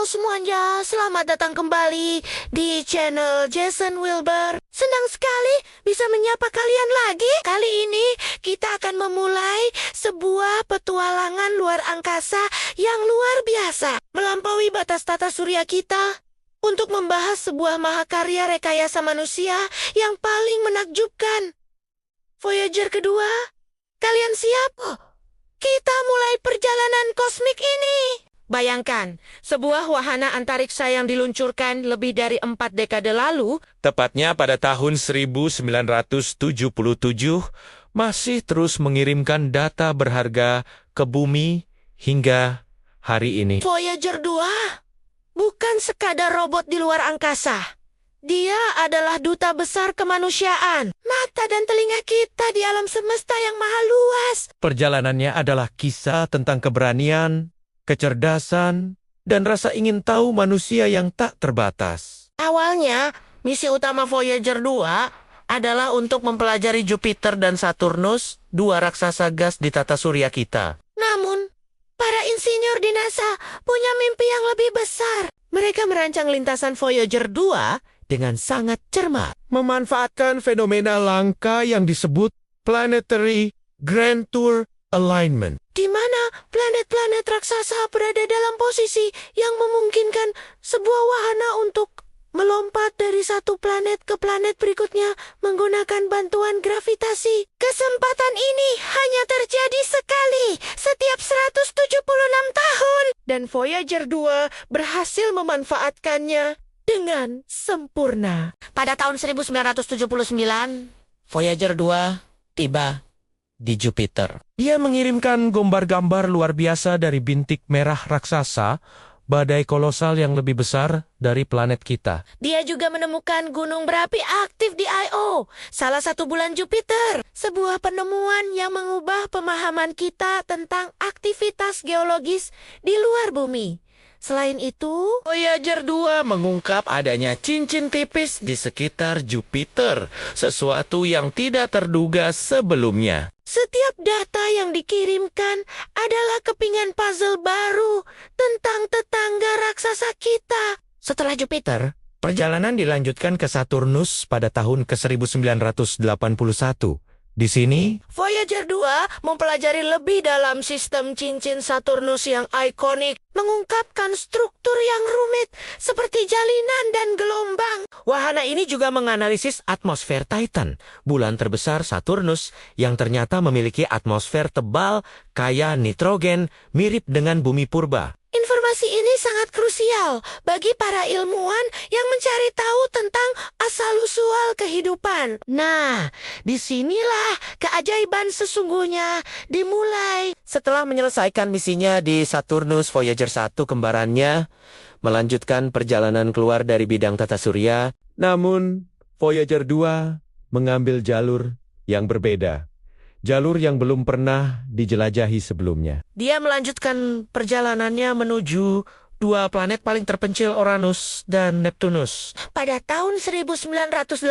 Halo semuanya, selamat datang kembali di channel Jason Wilbur. Senang sekali bisa menyapa kalian lagi. Kali ini kita akan memulai sebuah petualangan luar angkasa yang luar biasa, melampaui batas tata surya kita, untuk membahas sebuah mahakarya rekayasa manusia yang paling menakjubkan. Voyager kedua, kalian siap? Kita mulai perjalanan kosmik ini. Bayangkan, sebuah wahana antariksa yang diluncurkan lebih dari 4 dekade lalu, tepatnya pada tahun 1977, masih terus mengirimkan data berharga ke bumi hingga hari ini. Voyager 2 bukan sekadar robot di luar angkasa. Dia adalah duta besar kemanusiaan, mata dan telinga kita di alam semesta yang maha luas. Perjalanannya adalah kisah tentang keberanian, kecerdasan, dan rasa ingin tahu manusia yang tak terbatas. Awalnya, misi utama Voyager 2 adalah untuk mempelajari Jupiter dan Saturnus, dua raksasa gas di tata surya kita. Namun, para insinyur di NASA punya mimpi yang lebih besar. Mereka merancang lintasan Voyager 2 dengan sangat cermat, Memanfaatkan fenomena langka yang disebut Planetary Grand Tour Alignment. di mana planet-planet raksasa berada dalam posisi yang memungkinkan sebuah wahana untuk melompat dari satu planet ke planet berikutnya menggunakan bantuan gravitasi. Kesempatan ini hanya terjadi sekali setiap 176 tahun. Dan Voyager 2 berhasil memanfaatkannya dengan sempurna. Pada tahun 1979, Voyager 2 tiba di Jupiter. Dia mengirimkan gambar-gambar luar biasa dari bintik merah raksasa, badai kolosal yang lebih besar dari planet kita. Dia juga menemukan gunung berapi aktif di Io, salah satu bulan Jupiter. Sebuah penemuan yang mengubah pemahaman kita tentang aktivitas geologis di luar bumi. Selain itu, Voyager 2 mengungkap adanya cincin tipis di sekitar Jupiter, sesuatu yang tidak terduga sebelumnya. setiap data yang dikirimkan adalah kepingan puzzle baru tentang tetangga raksasa kita. Setelah Jupiter, perjalanan dilanjutkan ke Saturnus pada tahun ke-1981. Di sini, Voyager 2 mempelajari lebih dalam sistem cincin Saturnus yang ikonik, mengungkapkan struktur yang rumit seperti jalinan dan gelombang. wahana ini juga menganalisis atmosfer Titan, bulan terbesar Saturnus yang ternyata memiliki atmosfer tebal kaya nitrogen mirip dengan bumi purba. Informasi ini sangat krusial bagi para ilmuwan yang mencari tahu tentang asal-usul kehidupan. Nah, disinilah keajaiban sesungguhnya dimulai. Setelah menyelesaikan misinya di Saturnus, Voyager 1 kembarannya melanjutkan perjalanan keluar dari bidang tata surya. Namun, Voyager 2 mengambil jalur yang berbeda. Jalur yang belum pernah dijelajahi sebelumnya. Dia melanjutkan perjalanannya menuju dua planet paling terpencil, Uranus dan Neptunus. Pada tahun 1986,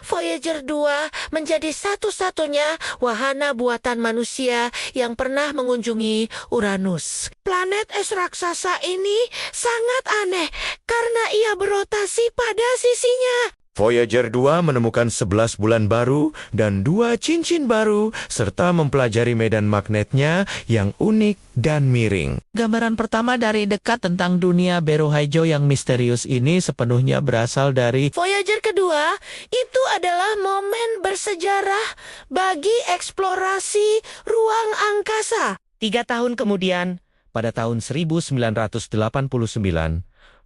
Voyager 2 menjadi satu-satunya wahana buatan manusia yang pernah mengunjungi Uranus. Planet es raksasa ini sangat aneh karena ia berotasi pada sisinya. Voyager 2 menemukan 11 bulan baru dan 2 cincin baru, serta mempelajari medan magnetnya yang unik dan miring. Gambaran pertama dari dekat tentang dunia Betelgeuse yang misterius ini sepenuhnya berasal dari Voyager kedua itu adalah momen bersejarah bagi eksplorasi ruang angkasa. 3 tahun kemudian, pada tahun 1989,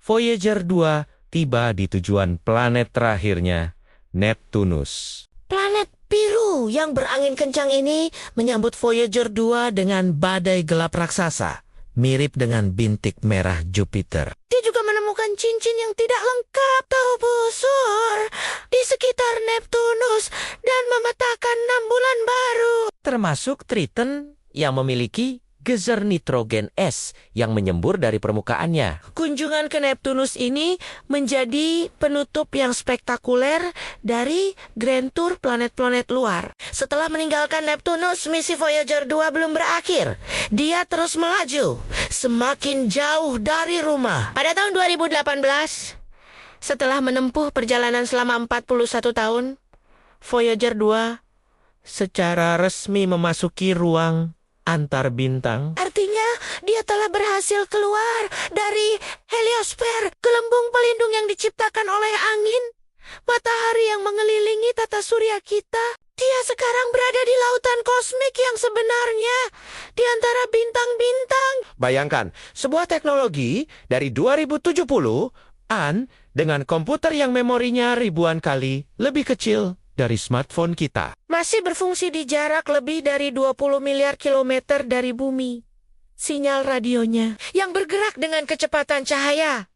Voyager 2 tiba di tujuan planet terakhirnya, Neptunus. Planet biru yang berangin kencang ini menyambut Voyager 2 dengan badai gelap raksasa, Mirip dengan bintik merah Jupiter. Dia juga menemukan cincin yang tidak lengkap atau busur di sekitar Neptunus dan memetakan 6 bulan baru. Termasuk Triton yang memiliki geyser nitrogen es yang menyembur dari permukaannya. Kunjungan ke Neptunus ini menjadi penutup yang spektakuler dari Grand Tour planet-planet luar. Setelah meninggalkan Neptunus, misi Voyager 2 belum berakhir. Dia terus melaju, semakin jauh dari rumah. Pada tahun 2018, setelah menempuh perjalanan selama 41 tahun, Voyager 2 Secara resmi memasuki ruang antar bintang. artinya dia telah berhasil keluar dari heliosfer, gelembung pelindung yang diciptakan oleh angin, matahari yang mengelilingi tata surya kita. Dia sekarang berada di lautan kosmik yang sebenarnya, di antara bintang-bintang. Bayangkan, sebuah teknologi dari 2070-an dengan komputer yang memorinya ribuan kali lebih kecil dari smartphone kita. Masih berfungsi di jarak lebih dari 20 miliar kilometer dari bumi. Sinyal radionya yang bergerak dengan kecepatan cahaya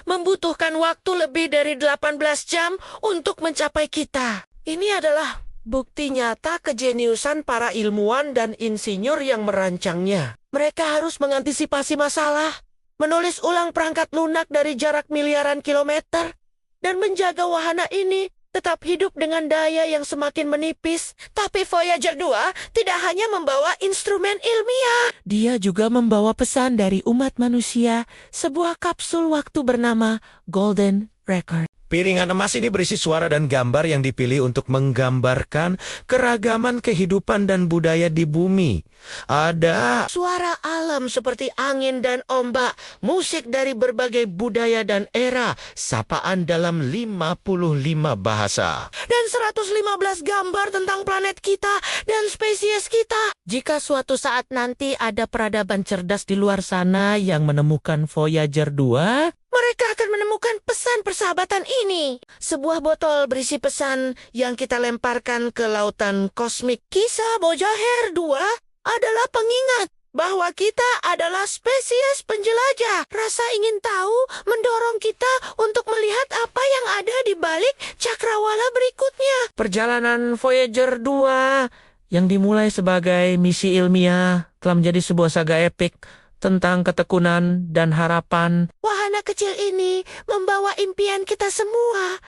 membutuhkan waktu lebih dari 18 jam untuk mencapai kita. Ini adalah bukti nyata kejeniusan para ilmuwan dan insinyur yang merancangnya. Mereka harus mengantisipasi masalah, menulis ulang perangkat lunak dari jarak miliaran kilometer, dan menjaga wahana ini tetap hidup dengan daya yang semakin menipis. Tapi Voyager 2 tidak hanya membawa instrumen ilmiah. Dia juga membawa pesan dari umat manusia, sebuah kapsul waktu bernama Golden Record. Piringan emas ini berisi suara dan gambar yang dipilih untuk menggambarkan keragaman kehidupan dan budaya di bumi. Ada Suara alam seperti angin dan ombak, musik dari berbagai budaya dan era, sapaan dalam 55 bahasa. dan 115 gambar tentang planet kita dan spesies kita. Jika suatu saat nanti ada peradaban cerdas di luar sana yang menemukan Voyager 2, Mereka akan menemukan pesan persahabatan ini. Sebuah botol berisi pesan yang kita lemparkan ke lautan kosmik. Kisah Voyager 2 adalah pengingat bahwa kita adalah spesies penjelajah. Rasa ingin tahu mendorong kita untuk melihat apa yang ada di balik cakrawala berikutnya. perjalanan Voyager 2 yang dimulai sebagai misi ilmiah telah menjadi sebuah saga epik tentang ketekunan dan harapan. Wahana kecil ini membawa impian kita semua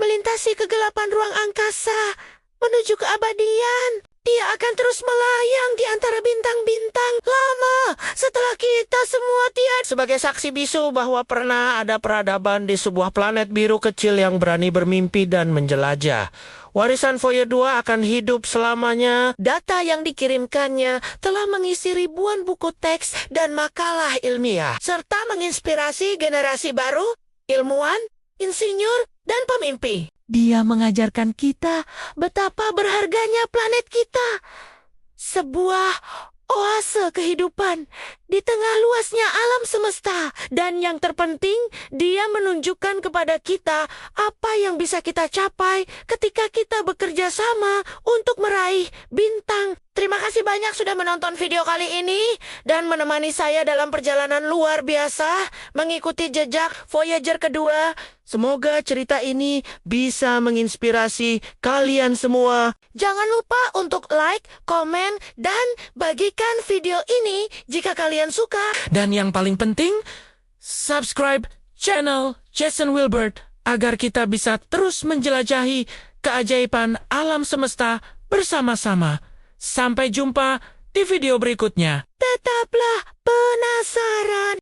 melintasi kegelapan ruang angkasa menuju keabadian. Dia akan terus melayang di antara bintang-bintang lama setelah kita semua tiada. Sebagai saksi bisu bahwa pernah ada peradaban di sebuah planet biru kecil yang berani bermimpi dan menjelajah. Warisan Voyager 2 akan hidup selamanya. Data yang dikirimkannya telah mengisi ribuan buku teks dan makalah ilmiah, serta menginspirasi generasi baru, ilmuwan, insinyur, dan pemimpi. Dia mengajarkan kita Betapa berharganya planet kita. Sebuah oase kehidupan di tengah luasnya alam semesta. Dan yang terpenting, dia menunjukkan kepada kita apa yang bisa kita capai ketika kita bekerja sama untuk meraih bintang. Terima kasih banyak sudah menonton video kali ini dan menemani saya dalam perjalanan luar biasa mengikuti jejak Voyager kedua. Semoga cerita ini bisa menginspirasi kalian semua. Jangan lupa untuk like, komen, dan bagikan video ini jika kalian suka. Dan yang paling penting, subscribe channel Jason Wilbert agar kita bisa terus menjelajahi keajaiban alam semesta bersama-sama. Sampai jumpa di video berikutnya. Tetaplah penasaran.